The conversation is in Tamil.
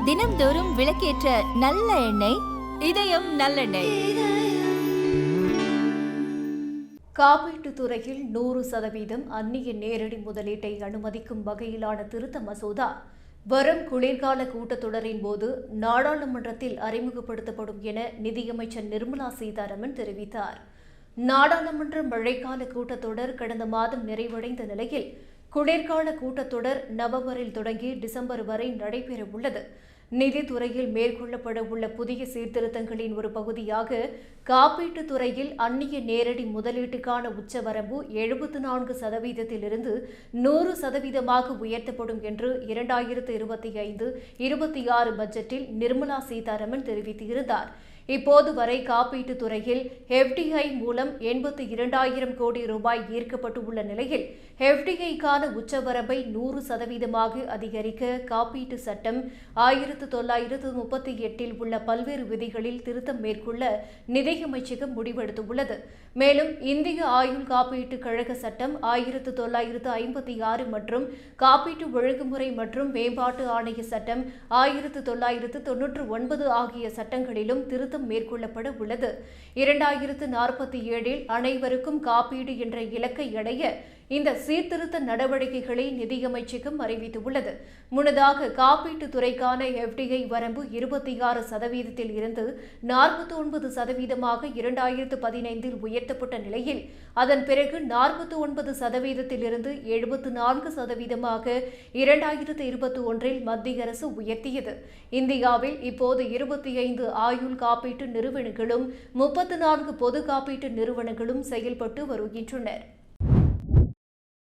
தினம்தோறும் விளக்கேற்ற நல்ல எண்ணெய் இதயம் நல்லெண்ணெய். காப்பீட்டுத் துறையில் 100% அந்நிய நேரடி முதலீட்டை அனுமதிக்கும் வகையிலான திருத்த மசோதா வரும் குளிர்கால கூட்டத்தொடரின் போது நாடாளுமன்றத்தில் அறிமுகப்படுத்தப்படும் என நிதியமைச்சர் நிர்மலா சீதாராமன் தெரிவித்தார். நாடாளுமன்ற மழைக்கால கூட்டத்தொடர் கடந்த மாதம் நிறைவடைந்த நிலையில் குளிர்கால கூட்டத்தொடர் நவம்பரில் தொடங்கி டிசம்பர் வரை நடைபெறவுள்ளது. நிதித்துறையில் மேற்கொள்ளப்பட உள்ள புதிய சீர்திருத்தங்களின் ஒரு பகுதியாக காப்பீட்டுத் துறையில் அந்நிய நேரடி முதலீட்டுக்கான உச்சவரம்பு 74%இலிருந்து 100% உயர்த்தப்படும் என்று 2025-26 பட்ஜெட்டில் நிர்மலா சீதாராமன் தெரிவித்திருந்தார். இப்போது வரை காப்பீட்டுத் துறையில் எஃப்டிஐ மூலம் 82,000 கோடி ரூபாய் ஈர்க்கப்பட்டுள்ள நிலையில் எஃப்டிஐக்கான உச்சவரம்பை 100% அதிகரிக்க காப்பீட்டு சட்டம் 1938 உள்ள பல்வேறு விதிகளில் திருத்தம் மேற்கொள்ள நிதியமைச்சகம் முடிவெடுத்துள்ளது. மேலும் இந்திய ஆயுள் காப்பீட்டு கழக சட்டம் 1956 மற்றும் காப்பீட்டு ஒழுங்குமுறை மற்றும் மேம்பாட்டு ஆணைய சட்டம் 1999 ஆகிய சட்டங்களிலும் திருத்தம் மேற்கொள்ளப்பட உள்ளது. 2047 அனைவருக்கும் காப்பீடு என்ற இலக்கை அடைய இந்த சீர்திருத்த நடவடிக்கைகளை நிதியமைச்சகம் அறிவித்துள்ளது. முன்னதாக காப்பீட்டுத் துறைக்கான எஃப்டிஐ வரம்பு 26% இருந்து 49% 2015 உயர்த்தப்பட்ட நிலையில் அதன் பிறகு 49% இருந்து 74% 2021 மத்திய அரசு உயர்த்தியது. இந்தியாவில் இப்போது 25 ஆயுள் காப்பீட்டு நிறுவனங்களும் 34 பொது காப்பீட்டு நிறுவனங்களும் செயல்பட்டு வருகின்றனர்.